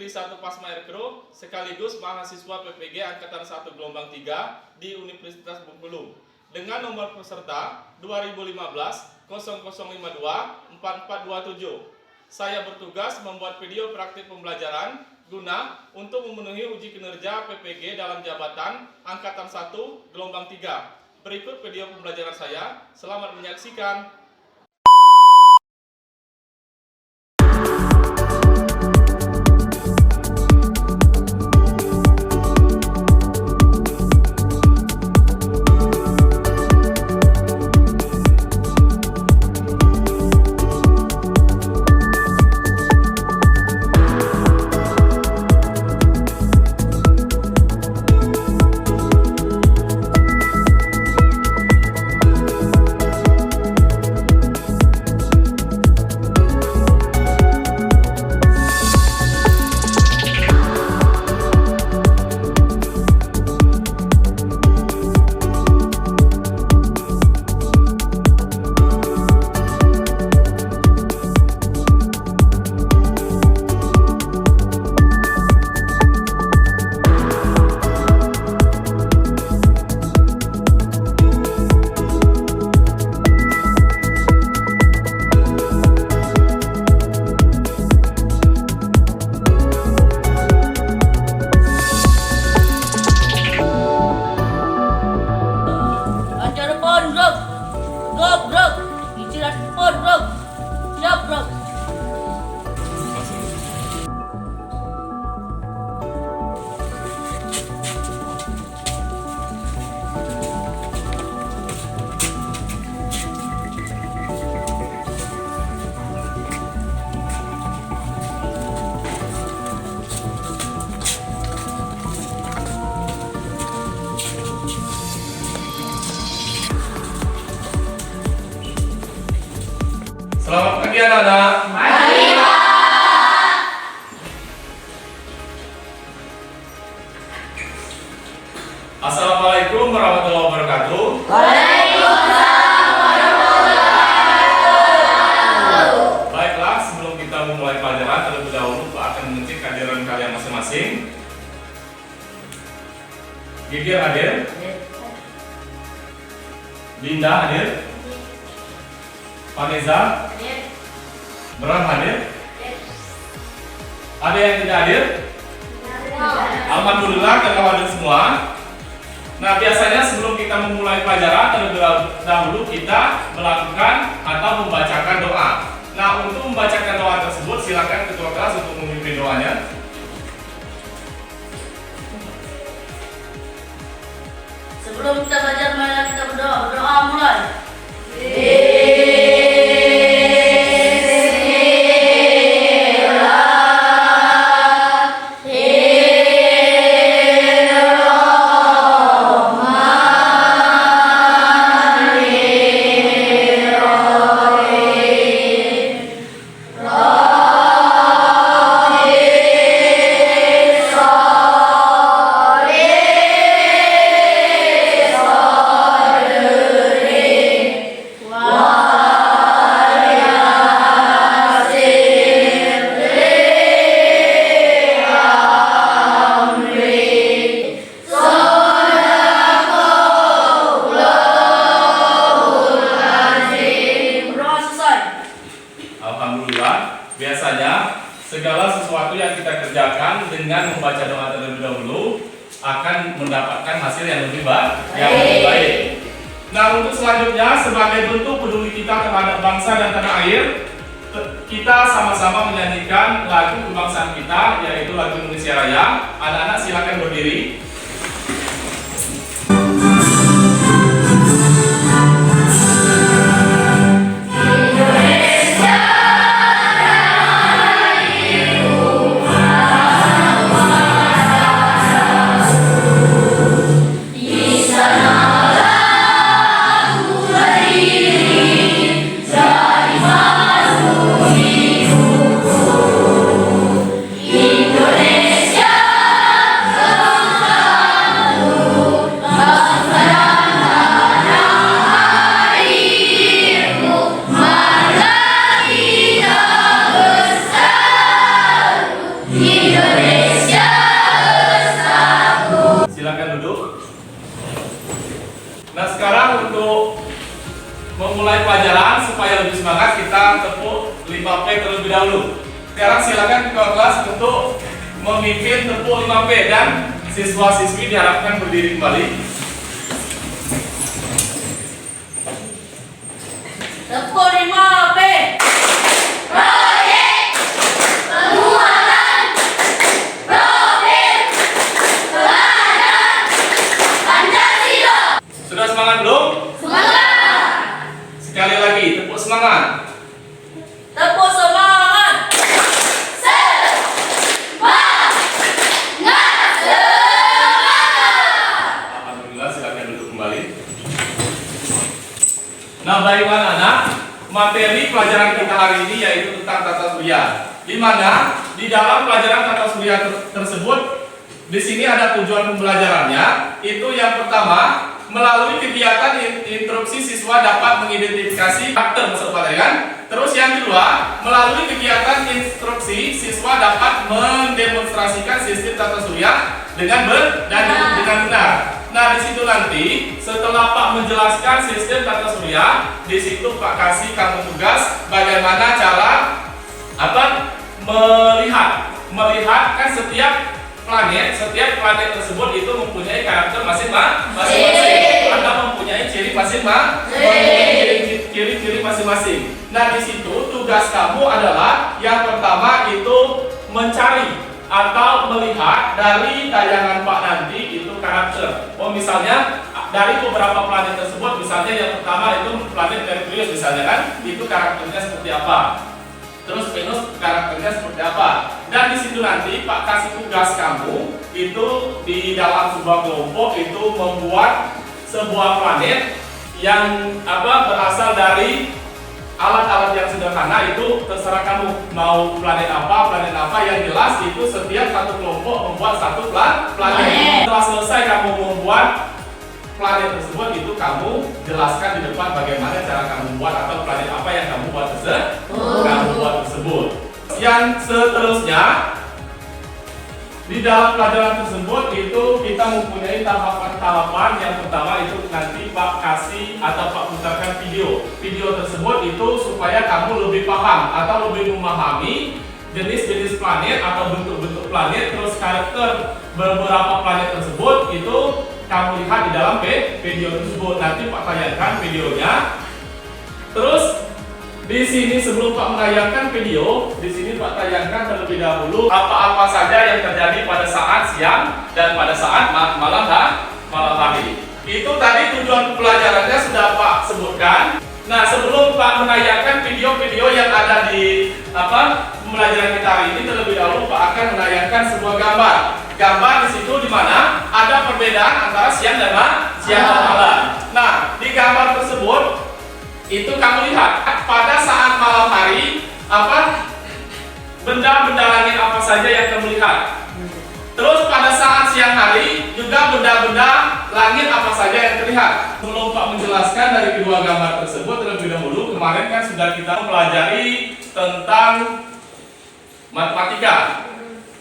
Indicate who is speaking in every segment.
Speaker 1: Negeri 1 Pasma Aircrew sekaligus mahasiswa PPG Angkatan 1 Gelombang 3 di Universitas Bengkulu dengan nomor peserta 2015 0052 4427. Saya bertugas membuat video praktik pembelajaran guna untuk memenuhi uji kinerja PPG dalam jabatan Angkatan 1 Gelombang 3. Berikut video pembelajaran saya. Selamat menyaksikan. Selamat pagi anak-anak.
Speaker 2: Pagi, Pak.
Speaker 1: Assalamualaikum warahmatullahi wabarakatuh.
Speaker 2: Waalaikumsalam warahmatullahi wabarakatuh.
Speaker 1: Baiklah, sebelum kita memulai pelajaran terlebih dahulu Pak akan mengecek kehadiran kalian masing-masing. Gigir hadir? Dinda hadir? Vanessa? Bram hadir? Ada yang tidak hadir? Alhamdulillah kalau hadir semua. Nah, biasanya sebelum kita memulai pelajaran terlebih dahulu kita melakukan atau membacakan doa. Nah, untuk membacakan doa tersebut silakan ketua kelas untuk memimpin doanya.
Speaker 2: Sebelum kita belajar, mari kita berdoa. Berdoa mulai.
Speaker 1: Biasanya segala sesuatu yang kita kerjakan dengan membaca doa terlebih dahulu akan mendapatkan hasil yang lebih baik. Nah, untuk selanjutnya sebagai bentuk peduli kita terhadap bangsa dan tanah air, kita sama-sama menyanyikan lagu kebangsaan kita, yaitu lagu Indonesia Raya. Anak-anak silakan berdiri.
Speaker 2: Indonesia
Speaker 1: Nah sekarang untuk memulai pelajaran supaya lebih semangat kita tepuk 5P terlebih dahulu. Sekarang silakan ketua kelas untuk memimpin tepuk 5P dan siswa-siswi diharapkan berdiri kembali.
Speaker 2: Tepuk 5P. Proyek penguatan profil terhadap Pancasila.
Speaker 1: Sudah semangat belum?
Speaker 2: Semangat.
Speaker 1: Sekali lagi tepuk semangat.
Speaker 2: Tepuk semangat. Semangat.
Speaker 1: Alhamdulillah, silakan duduk kembali. Nah, baik anak-anak, materi pelajaran kita hari ini yaitu tentang tata surya. Di mana di dalam pelajaran tata surya tersebut di sini ada tujuan pembelajarannya. Itu yang pertama, melalui kegiatan instruksi siswa dapat mengidentifikasi karakter peserta pelajaran. Terus yang kedua, melalui kegiatan instruksi siswa dapat mendemonstrasikan sistem tata surya dengan benar. Nah, di situ nanti setelah Pak menjelaskan sistem tata surya, di situ Pak kasih kamu tugas bagaimana cara melihat kan setiap planet tersebut itu mempunyai karakter masing-masing. Anda mempunyai ciri ciri masing-masing. Nah, di situ tugas kamu adalah yang pertama itu mencari atau melihat dari tayangan Pak nanti itu karakter. Oh, misalnya dari beberapa planet tersebut, misalnya yang pertama itu planet Merkurius misalnya kan, itu karakternya seperti apa. Terus Venus karakternya seperti apa. Dan di situ nanti Pak kasih tugas kamu itu di dalam sebuah kelompok itu membuat sebuah planet yang berasal dari alat-alat yang sederhana. Itu terserah kamu mau planet apa yang jelas itu setiap satu kelompok membuat satu planet. Setelah selesai kamu membuat planet tersebut, itu kamu jelaskan di depan bagaimana cara kamu buat atau planet apa yang kamu buat tersebut. Yang seterusnya di dalam pelajaran tersebut itu kita mempunyai tahapan-tahapan. Yang pertama itu nanti Pak kasih atau Pak putarkan video tersebut itu supaya kamu lebih paham atau lebih memahami jenis-jenis planet atau bentuk-bentuk planet, terus karakter beberapa planet tersebut itu kamu lihat di dalam video tersebut. Nanti Pak tayangkan videonya. Terus di sini sebelum Pak menayangkan video, di sini Pak tayangkan terlebih dahulu apa-apa saja yang terjadi pada saat siang dan pada saat malam hari. Itu tadi tujuan pelajarannya sudah Pak sebutkan. Nah, sebelum Pak menayangkan video-video yang ada di pembelajaran kita hari ini, terlebih dahulu Pak akan menayangkan sebuah gambar di situ di mana ada perbedaan antara siang dan malam. Nah, di gambar tersebut itu kamu lihat pada saat malam hari benda-benda langit apa saja yang kamu lihat. Terus pada saat siang hari juga benda-benda langit apa saja yang terlihat. Sebelum Pak menjelaskan dari kedua gambar tersebut, terlebih dahulu kemarin kan sudah kita mempelajari tentang matematika.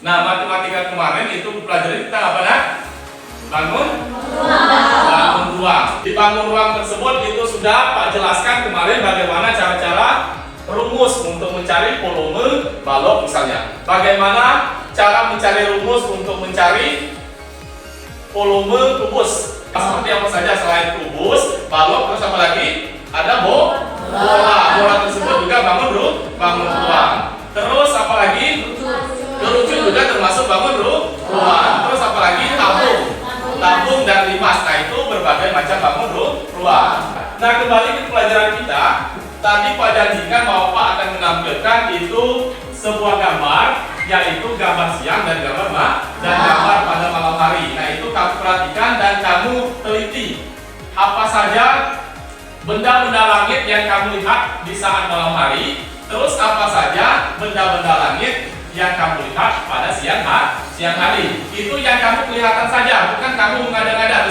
Speaker 1: Nah, matematika kemarin itu pelajari tentang apa nak? Bangun ruang. Di bangun ruang tersebut itu sudah Pak jelaskan kemarin bagaimana cara-cara rumus untuk mencari volume balok misalnya. Bagaimana cara mencari rumus untuk mencari volume kubus. Seperti apa saja selain kubus, balok, terus apa lagi? Ada bola. Bola tersebut juga bangun ruang. Terus apa lagi? Kerucut juga termasuk bangun ruang. Terus apa lagi? Tabung dan limas. Nah, itu berbagai macam bangun ruang. Nah, kembali ke pelajaran kita. Tadi Pak janjikan bahwa Pak akan menampilkan itu sebuah gambar, yaitu gambar siang dan gambar pada malam hari. Nah, itu kamu perhatikan dan kamu teliti apa saja benda-benda langit yang kamu lihat di saat malam hari. Terus apa saja benda-benda langit yang kamu lihat pada siang hari. Itu yang kamu kelihatan saja, bukan kamu mengada-ngada.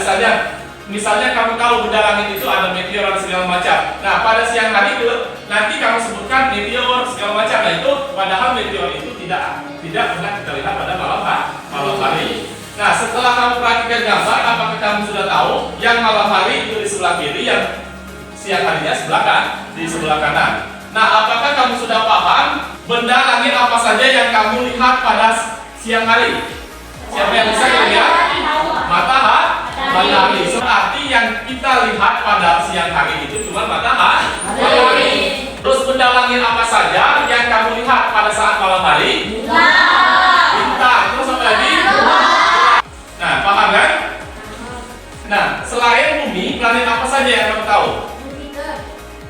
Speaker 1: Misalnya kamu tahu benda langit itu ada meteor dan segala macam. Nah, pada siang hari itu nanti kamu sebutkan meteor segala macam. Nah, itu padahal meteor itu tidak pernah kita lihat pada malam hari. Nah, setelah kamu perhatikan gambar, apakah kamu sudah tahu yang malam hari itu di sebelah kiri, yang siang harinya di sebelah kanan. Nah, apakah kamu sudah paham benda langit apa saja yang kamu lihat pada siang hari? Siapa yang bisa lihat? Matahari. Berarti yang kita lihat pada siang hari itu cuma matahari. Terus benda langit apa saja yang kamu lihat pada saat malam hari? Bintang. Terus apa lagi? Nah, paham kan? Nah, selain bumi, planet apa saja yang kamu tahu?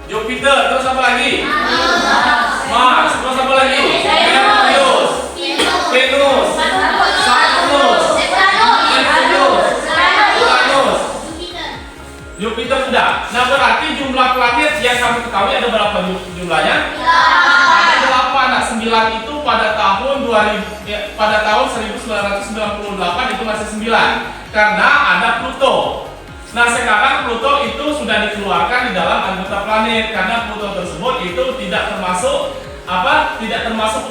Speaker 1: Jupiter. Terus apa lagi? Mars. Terus apa lagi? Merkurius, Venus, Saturnus, Uranus, Jupiter sudah. Nah, berarti jumlah planet yang kamu ketahui ada berapa jumlahnya? Ada 8. Nah, 9 itu pada tahun 1998 itu masih 9 karena ada Pluto. Nah, sekarang Pluto itu sudah dikeluarkan di dalam anggota planet karena Pluto tersebut itu tidak termasuk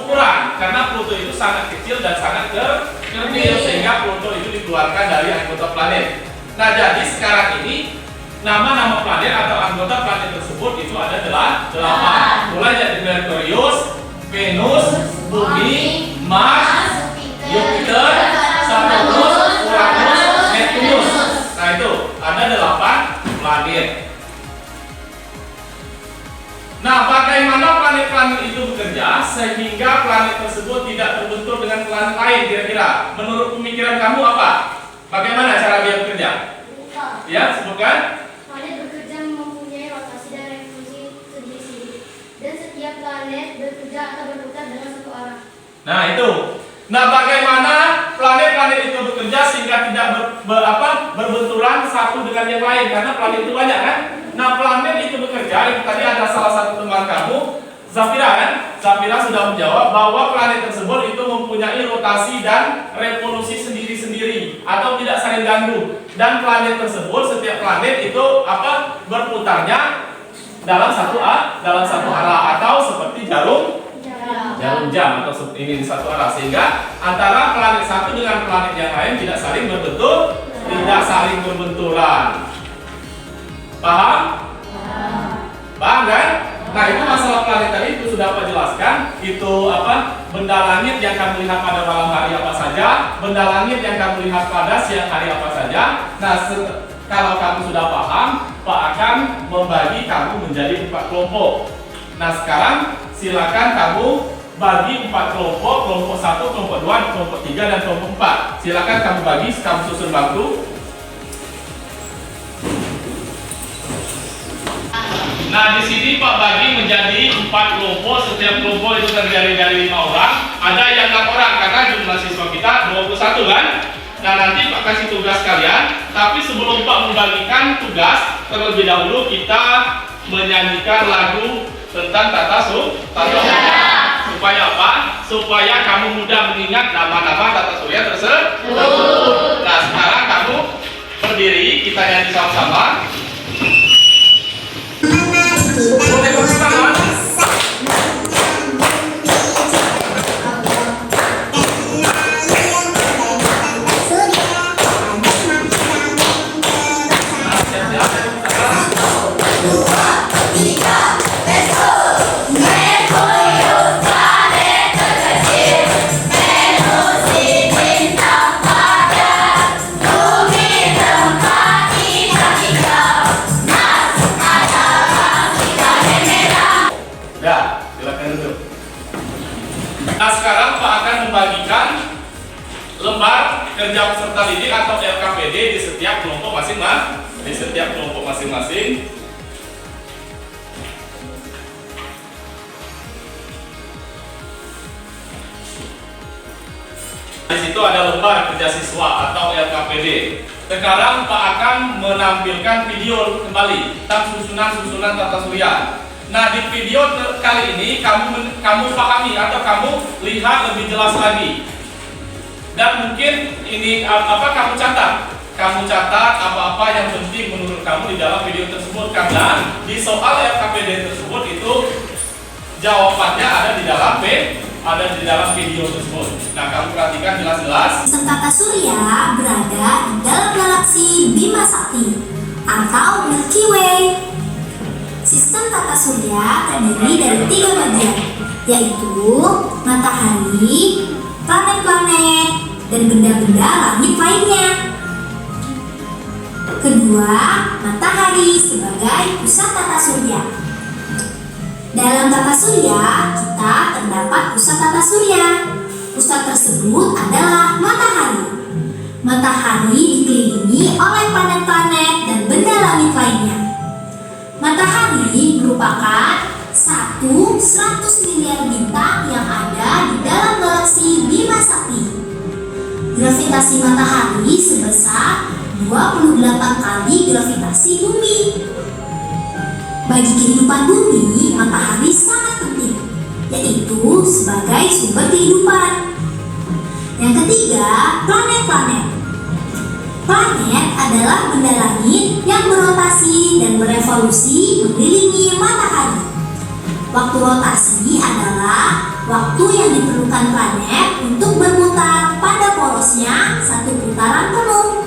Speaker 1: ukuran karena Pluto itu sangat kecil dan sangat kerdil sehingga Pluto itu dikeluarkan dari anggota planet. Nah, jadi sekarang ini nama-nama planet atau anggota planet tersebut itu ada 8. Mulai dari Merkurius, Venus, Bumi, Mars, Jupiter, Saturnus, Uranus, Neptunus. Nah, itu ada 8 planet. Nah, bagaimana planet-planet itu bekerja sehingga planet tersebut tidak terbentur dengan planet lain kira-kira? Menurut pemikiran kamu apa? Bagaimana cara dia bekerja? Ya, sebutkan.
Speaker 3: Planet bekerja mempunyai rotasi dan revolusi sendiri-sendiri, dan setiap planet bekerja atau berputar dengan satu arah.
Speaker 1: Nah, itu. Nah, bagaimana planet-planet itu bekerja sehingga tidak berbenturan satu dengan yang lain? Karena planet itu banyak kan? Nah, planet itu bekerja, itu tadi ada salah satu teman kamu, Zafira kan? Zafira sudah menjawab bahwa planet tersebut itu mempunyai rotasi dan revolusi sendiri-sendiri atau tidak saling ganggu. Dan planet tersebut, setiap planet itu berputarnya dalam satu arah atau seperti jarum jam atau ini satu arah, sehingga antara planet satu dengan planet yang lain tidak saling berbenturan. Paham? Paham kan? Nah, itu masalah planet tadi itu sudah Pak jelaskan. Itu benda langit yang kamu lihat pada malam hari apa saja, benda langit yang kamu lihat pada siang hari apa saja. Nah, kalau kamu sudah paham, Pak akan membagi kamu menjadi 4 kelompok. Nah, sekarang silakan kamu bagi 4 kelompok, kelompok 1, kelompok 2, kelompok 3, dan kelompok 4. Silakan kamu bagi, kamu susun bangku. Nah, di sini Pak bagi menjadi 4 kelompok. Setiap kelompok itu terdiri dari 5 orang. Ada yang 6 orang karena jumlah siswa kita 21 kan? Nah, nanti Pak kasih tugas kalian. Tapi sebelum Pak membagikan tugas, terlebih dahulu kita menyanyikan lagu tentang tata surya. Supaya apa? Supaya kamu mudah mengingat nama-nama tata surya tersebut. Nah, sekarang kamu berdiri, kita nyanyi sama-sama. Boleh bersama. Nah, sekarang Pak akan membagikan lembar kerja peserta didik atau LKPD di setiap kelompok masing-masing. Di situ ada lembar kerja siswa atau LKPD. Sekarang Pak akan menampilkan video kembali tentang susunan tata surya. Nah, di video kali ini kamu pahami atau kamu lihat lebih jelas lagi. Dan mungkin ini kamu catat. Kamu catat apa-apa yang penting menurut kamu di dalam video tersebut, karena di soal LKPD tersebut itu jawabannya ada di dalam ada di dalam video tersebut. Nah, kamu perhatikan jelas-jelas.
Speaker 4: Sistem tata surya berada di dalam galaksi Bima Sakti atau Milky Way. Sistem tata surya terdiri dari 3 bagian, yaitu matahari, planet-planet, dan benda-benda langit lainnya. Kedua, matahari sebagai pusat tata surya. Dalam tata surya, kita terdapat pusat tata surya. Pusat tersebut adalah matahari. Matahari dikelilingi oleh planet-planet dan benda langit lainnya. Matahari merupakan 100 miliar bintang yang ada di dalam galaksi Bima Sakti. Gravitasi matahari sebesar 28 kali gravitasi bumi. Bagi kehidupan bumi, matahari sangat penting, yaitu sebagai sumber kehidupan. Yang ketiga, planet-planet. Planet adalah benda langit yang berotasi dan berevolusi mengelilingi matahari. Waktu rotasi adalah waktu yang diperlukan planet untuk berputar pada porosnya satu putaran penuh.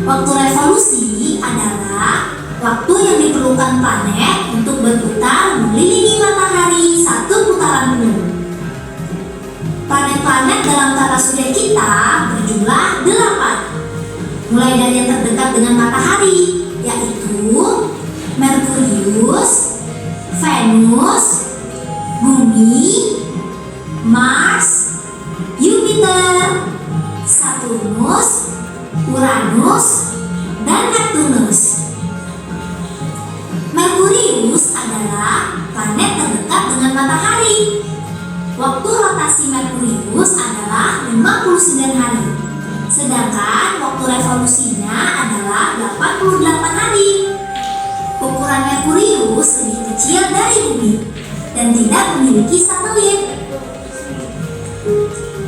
Speaker 4: Waktu revolusi adalah waktu yang diperlukan planet untuk berputar mengelilingi matahari satu putaran penuh. Planet-planet dalam tata surya kita berjumlah 8. Mulai dari yang terdekat dengan matahari, yaitu Merkurius, Venus, Bumi, Mars, Jupiter, Saturnus, Uranus, dan Neptunus. Merkurius adalah planet terdekat dengan matahari. Waktu rotasi Merkurius adalah 59 hari. Sedangkan waktu revolusinya adalah 88 hari. Ukuran Merkurius lebih kecil dari Bumi dan tidak memiliki satelit.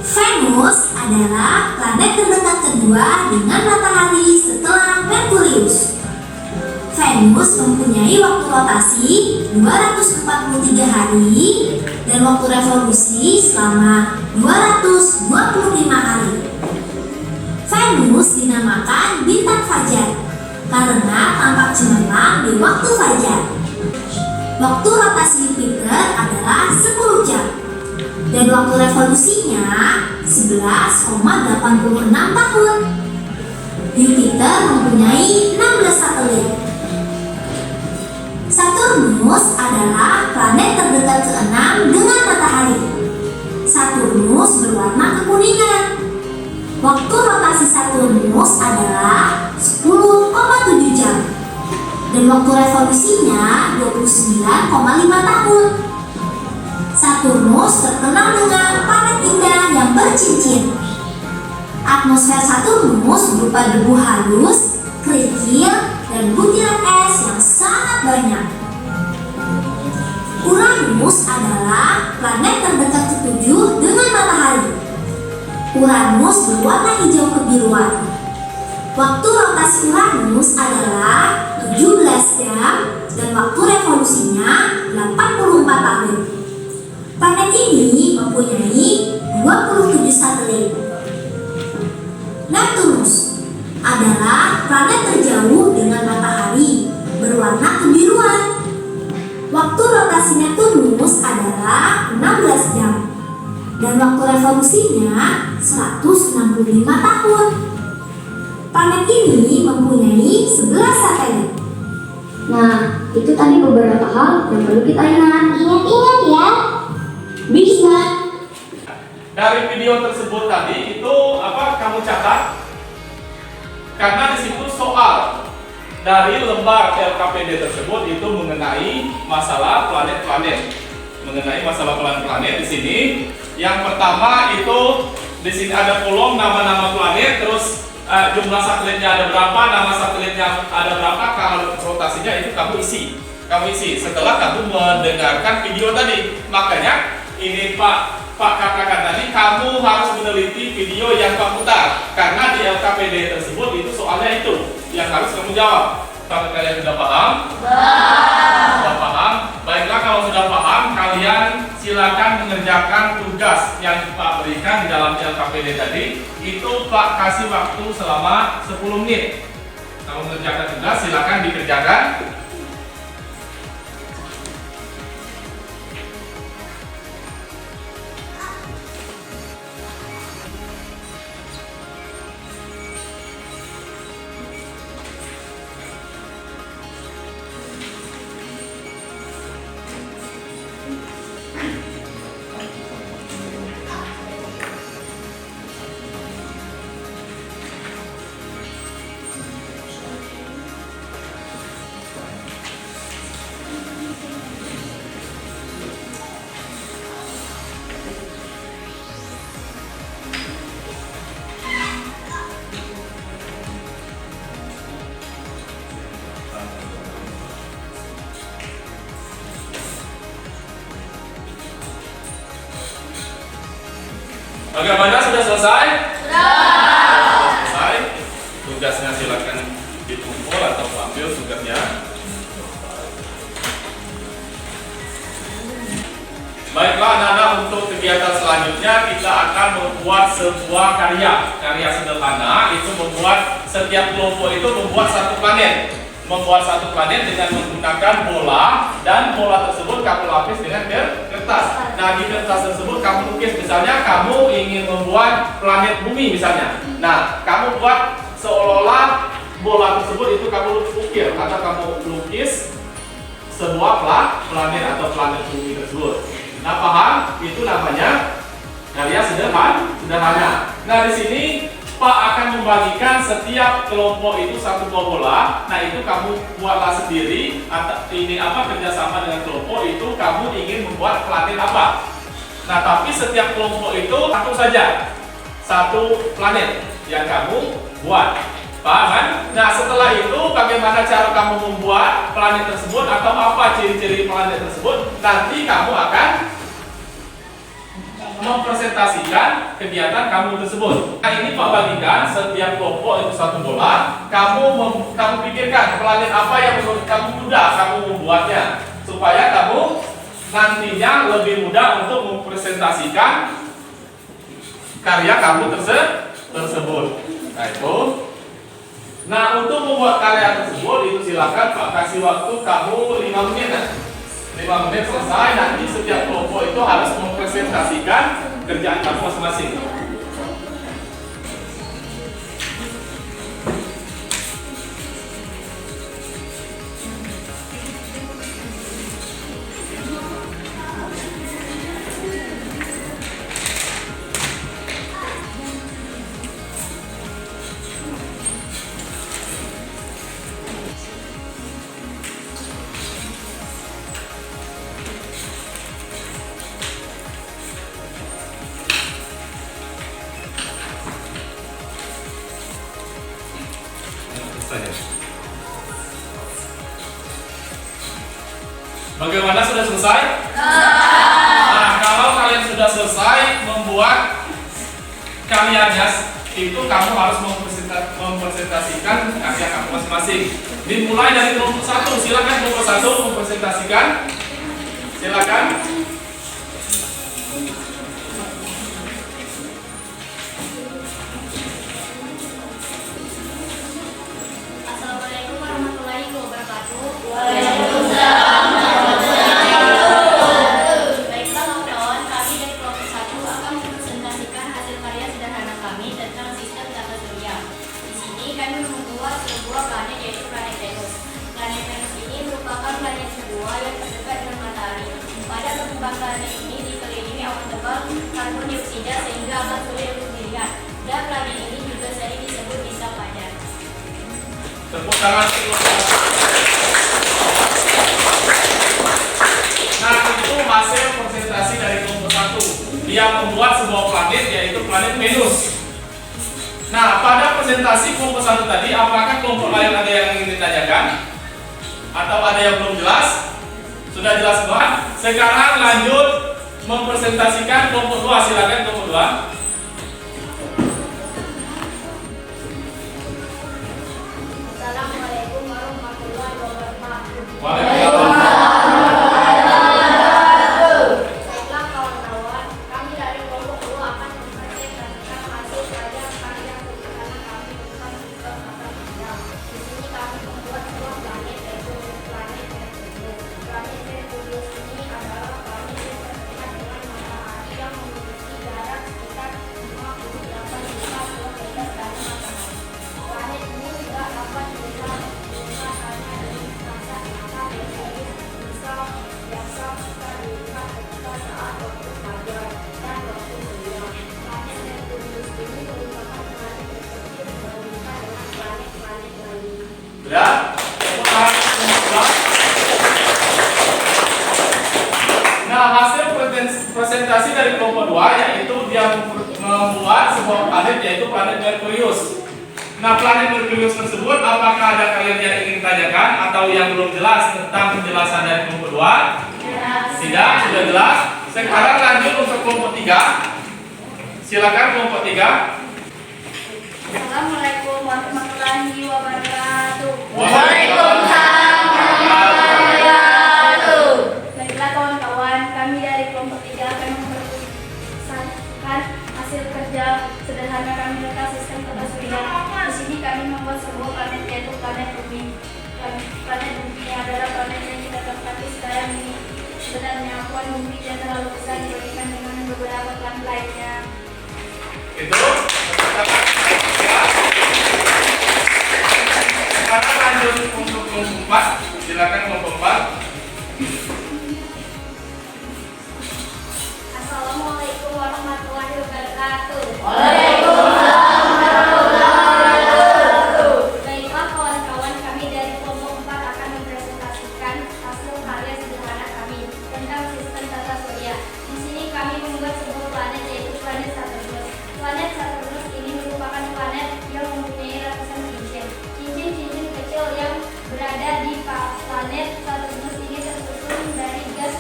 Speaker 4: Venus adalah planet terdekat kedua dengan matahari setelah Merkurius. Venus mempunyai waktu rotasi 243 hari dan waktu revolusi selama 225 hari. Venus dinamakan bintang fajar karena tampak cemerlang di waktu fajar. Waktu rotasi Jupiter adalah 10 jam dan waktu revolusinya 11,86 tahun. Jupiter mempunyai 16 satelit. Saturnus adalah planet terdekat ke-6 dengan matahari. Saturnus berwarna kekuningan. Waktu rotasi Saturnus adalah 10,7 jam dan waktu revolusinya 29,5 tahun. Saturnus terkenal dengan planet indah yang bercincin. Atmosfer Saturnus berupa debu halus, kerikil, dan butiran es yang sangat banyak. Uranus adalah planet terdekat ke-7 dengan matahari. Uranus berwarna hijau kebiruan. Waktu rotasi Uranus adalah 17 jam dan waktu revolusinya 84 tahun. Planet ini mempunyai 27 satelit. Neptunus adalah planet terjauh dengan matahari, berwarna kebiruan. Waktu rotasi Neptunus adalah 16 jam dan waktu revolusinya 165 tahun. Planet ini mempunyai 11 satelit.
Speaker 3: Nah, itu tadi beberapa hal yang perlu kita ingat. Ingat-ingat ya. Bisa.
Speaker 1: Dari video tersebut tadi itu apa kamu catat? Karena di situ soal dari lembar LKPD tersebut itu mengenai masalah planet-planet. Mengenai masalah planet-planet di sini. Yang pertama itu di sini ada kolom nama-nama planet, terus jumlah satelitnya ada berapa, nama satelitnya ada berapa, kalau rotasinya itu kamu isi. Setelah kamu mendengarkan video tadi. Makanya ini Pak katakan tadi kamu harus meneliti video yang kamu putar karena di LKPD tersebut itu soalnya itu yang harus kamu jawab. Kalau kalian sudah paham? Sudah paham? Baiklah, kalau sudah paham kalian silakan mengerjakan tugas yang Pak berikan di dalam LKPD tadi. Itu Pak kasih waktu selama 10 menit. Kalau mengerjakan tugas silakan dikerjakan. Bagaimana, sudah selesai? Sudah selesai. Tugasnya silakan dikumpul atau ambil tugasnya. Baiklah anak-anak, untuk kegiatan selanjutnya kita akan membuat sebuah karya sederhana. Itu membuat, setiap kelompok itu membuat satu planet. Membuat satu planet dengan menggunakan bola, dan bola tersebut kamu lapis dengan kertas. Nah, di kertas tersebut kamu lukis, misalnya kamu ingin membuat planet bumi misalnya. Nah, kamu buat seolah-olah bola tersebut itu kamu ukir atau kamu lukis sebuah planet atau planet bumi tersebut. Nah, paham? Itu namanya karya sederhana. Nah, di sini Pak akan membagikan setiap kelompok itu satu buah bola. Nah, itu kamu buatlah sendiri. Ini apa, kerjasama dengan kelompok itu kamu ingin membuat planet apa. Nah, tapi setiap kelompok itu satu saja, satu planet yang kamu buat. Paham kan? Nah, setelah itu bagaimana cara kamu membuat planet tersebut atau apa ciri-ciri planet tersebut, nanti kamu akan mempresentasikan kegiatan kamu tersebut. Nah, ini Pak bagikan setiap kelompok itu satu bola. Kamu pikirkan planet apa yang menurut kamu mudah kamu membuatnya, supaya kamu nantinya lebih mudah untuk mempresentasikan karya kamu tersebut. Nah, itu. Nah, untuk membuat karya tersebut itu silakan Pak kasih waktu kamu 5 menit. 5 menit selesai, nanti setiap kelompok itu harus mempresentasikan kerjaan kamu masing-masing. Bagaimana, sudah selesai? Nah, kalau kalian sudah selesai membuat karyanya, itu kamu harus mempresentasikan karya kamu masing-masing. Dimulai dari kelompok 1, silakan kelompok 1 mempresentasikan. Silakan.
Speaker 3: Assalamualaikum warahmatullahi wabarakatuh.
Speaker 2: Waalaikumsalam.
Speaker 3: Baiklah kawan-kawan, kami dari kelompok 1 akan mempresentasikan hasil karya sederhana kami tentang sistem tata surya. Di sini kami membuat sebuah planet, yaitu planet Venus. Planet Venus ini merupakan planet kedua yang terdekat dengan matahari. Pada permukaan planet ini dikelilingi awan tebal karbon dioksida sehingga akan sulit untuk dilihat. Dan planet ini juga sering disebut bintang padat.
Speaker 1: Tepuk tangan. Nah, itu hasil presentasi dari kelompok 1. Dia membuat sebuah planet, yaitu planet Venus. Nah, pada presentasi kelompok 1 tadi, apakah kelompok lain ada yang ingin ditanyakan? Atau ada yang belum jelas? Sudah jelas semua? Sekarang lanjut mempresentasikan kelompok 2. Silakan kelompok 2.
Speaker 3: Assalamualaikum warahmatullahi wabarakatuh.
Speaker 1: Waalaikumsalam.
Speaker 3: Baiklah
Speaker 1: planet, yaitu planet Merkurius. Nah, planet Merkurius tersebut apakah ada kalian yang ingin tanyakan atau yang belum jelas tentang penjelasan dari kelompok 2? Tidak, sudah jelas. Sekarang lanjut untuk kelompok 3. Silakan kelompok 3.
Speaker 3: Assalamualaikum warahmatullahi wabarakatuh.
Speaker 2: Waalaikumsalam warahmatullahi wabarakatuh.
Speaker 3: Baiklah kawan-kawan, kami dari kelompok 3 akan memperlihatkan hasil kerja sederhana kami tentang sistem tata surya. Di sini kami membuat sebuah planet, yaitu planet Bumi. Planet Bumi adalah planet yang kita tempati sekarang ini. Sebenarnya akuan Bumi tidak terlalu besar dibandingkan dengan beberapa planet lainnya.
Speaker 1: Itu sekarang lanjut untuk kelompok 4. Silakan kelompok 4.
Speaker 3: Assalamualaikum warahmatullahi wabarakatuh.
Speaker 2: Waalaikumsalam warahmatullahi wabarakatuh.
Speaker 3: Baiklah kawan-kawan, kami dari kelompok 4 akan mempresentasikan hasil karya sederhana kami tentang sistem tata surya. Di sini kami membuat sebuah planet, yaitu planet Saturnus. Planet Saturnus ini merupakan planet yang mempunyai ratusan cincin. Cincin-cincin kecil yang berada di planet Saturnus ini tersusun dari gas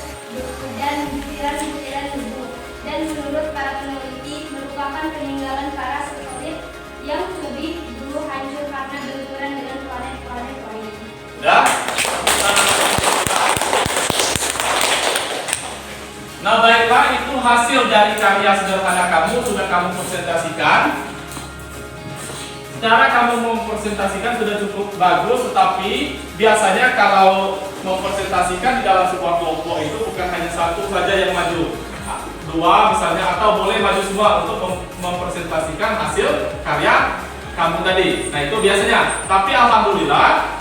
Speaker 3: dan butiran-butiran debu. Dan menurut para peneliti merupakan peninggalan para satelit yang lebih dulu hancur karena benturan dengan planet-planet lain.
Speaker 1: Sudah? Nah, baiklah, itu hasil dari karya sederhana kamu sudah kamu presentasikan. Cara kamu mempresentasikan sudah cukup bagus, tetapi biasanya kalau mempresentasikan di dalam sebuah kelompok itu bukan hanya satu saja yang maju, dua misalnya, atau boleh maju semua untuk mempresentasikan hasil karya kamu tadi. Nah, itu biasanya. Tapi alhamdulillah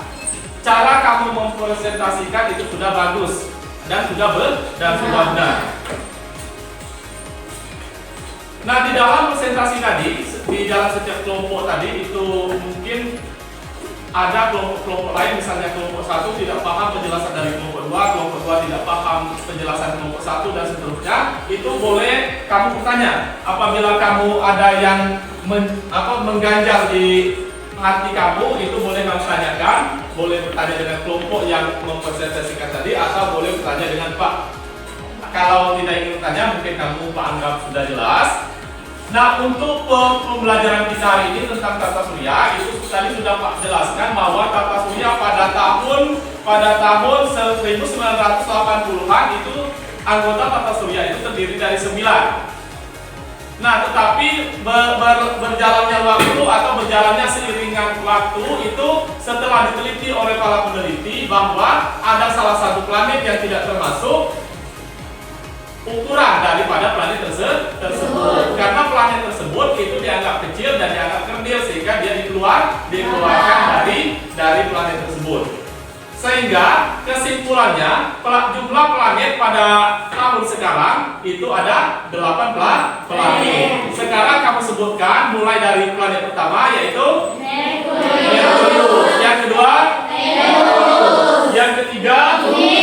Speaker 1: cara kamu mempresentasikan itu sudah bagus dan sudah benar. Nah, di dalam presentasi tadi, di dalam setiap kelompok tadi itu mungkin ada kelompok-kelompok lain, misalnya kelompok 1 tidak paham penjelasan dari kelompok 2, kelompok 2 tidak paham penjelasan kelompok 1 dan seterusnya. Itu boleh kamu bertanya. Apabila kamu ada yang mengganjal di hati kamu, itu boleh kamu tanyakan. Boleh bertanya dengan kelompok yang mempresentasikan tadi, atau boleh bertanya dengan Pak. Kalau tidak ingin bertanya, mungkin kamu Pak anggap sudah jelas. Nah, untuk pembelajaran kita hari ini tentang tata surya, itu tadi sudah Pak jelaskan bahwa tata surya pada tahun 1980-an itu anggota tata surya itu terdiri dari 9. Nah, tetapi berjalannya waktu atau berjalannya seiringan waktu itu setelah diteliti oleh para peneliti bahwa ada salah satu planet yang tidak termasuk ukuran daripada planet tersebut. Karena planet tersebut itu dianggap kecil dan dianggap kerdil, sehingga dia dikeluarkan dari planet tersebut. Sehingga kesimpulannya jumlah planet pada tahun sekarang itu ada 8 planet. Sekarang kamu sebutkan mulai dari planet pertama, yaitu Merkurius. Yang kedua Venus. Yang ketiga Bumi.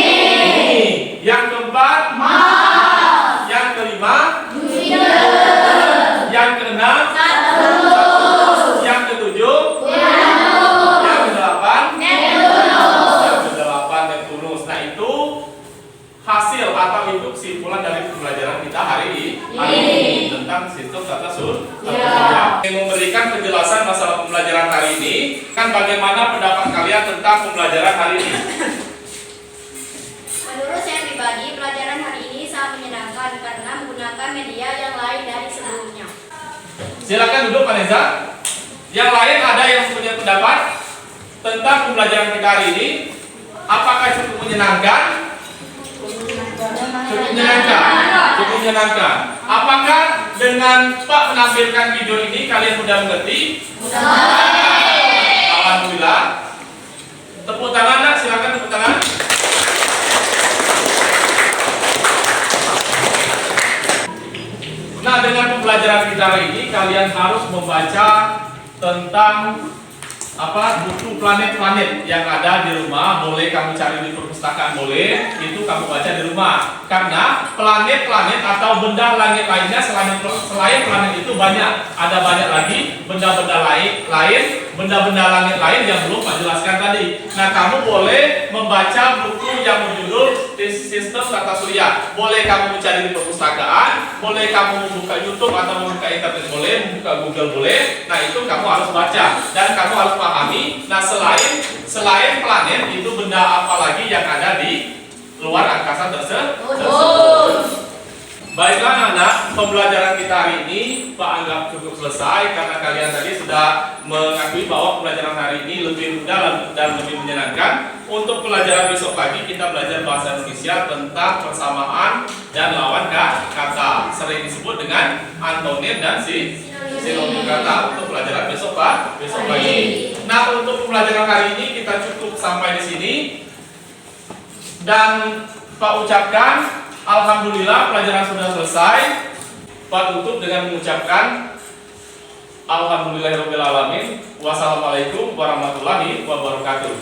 Speaker 1: Yang keempat Mars. Yang kelima Jupiter. Yang keenam Saturnus. Yang ketujuh Uranus. Yang kedelapan Neptunus. Nah, itu hasil atau itu kesimpulan dari pembelajaran kita hari ini tentang sistem tata surya. Yang memberikan penjelasan masalah pembelajaran hari ini, kan bagaimana pendapat kalian tentang pembelajaran hari ini?
Speaker 3: Menurut saya pribadi, pelajaran hari ini sangat menyenangkan karena menggunakan media yang lain dari sebelumnya.
Speaker 1: Silakan duduk, Pak Neza. Yang lain ada yang punya pendapat tentang pembelajaran kita hari ini? Apakah cukup menyenangkan? Cukup menyenangkan. Apakah dengan Pak menampilkan video ini kalian sudah mengerti? Alhamdulillah. Tepuk tangan, nak. Silakan tepuk tangan. Nah, dengan pembelajaran kita hari ini kalian harus membaca tentang buku planet-planet yang ada di rumah, boleh kamu cari di perpustakaan, boleh itu kamu baca di rumah. Karena planet-planet atau benda langit lainnya selain planet itu banyak, ada banyak lagi benda-benda benda-benda langit lain yang belum Pak jelaskan tadi. Nah, kamu boleh membaca buku yang berjudul Sistem Tata Surya. Boleh kamu mencari di perpustakaan, boleh kamu membuka YouTube atau membuka internet, boleh membuka Google, boleh. Nah, itu kamu harus baca dan kamu harus pahami. Nah, selain planet itu benda apa lagi yang ada di luar angkasa tersebut. Baiklah anak-anak, pembelajaran kita hari ini Pak anggap cukup selesai karena kalian tadi sudah mengakui bahwa pembelajaran hari ini lebih mudah dan lebih menyenangkan. Untuk pelajaran besok pagi kita belajar bahasa Indonesia tentang persamaan dan lawan kata, sering disebut dengan antonim dan sinonim kata. Untuk pelajaran besok pagi. Nah, untuk pembelajaran hari ini kita cukup sampai di sini dan Pak ucapkan alhamdulillah pelajaran sudah selesai. Pak tutup dengan mengucapkan alhamdulillahirobbilalamin. Wassalamualaikum warahmatullahi wabarakatuh.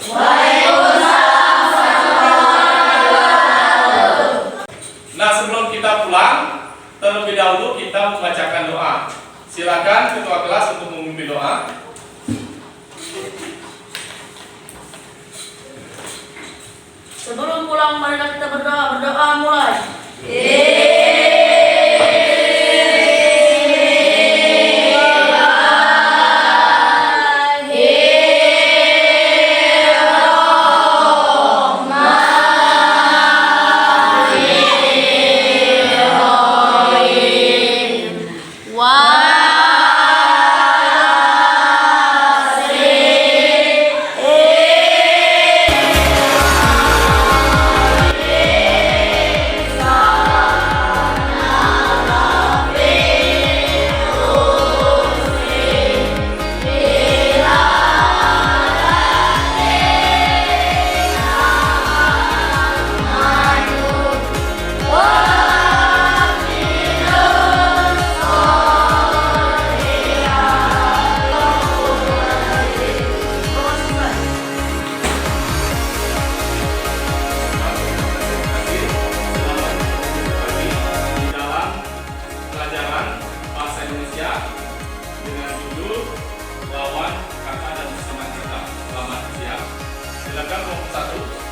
Speaker 1: Nah, sebelum kita pulang, terlebih dahulu kita membacakan doa. Silakan ketua kelas untuk memimpin doa.
Speaker 2: Sebelum pulang marilah kita berdoa mulai.
Speaker 1: Lawan kata dan kesamaan kata. Selamat siang. Silakan kelompok 1.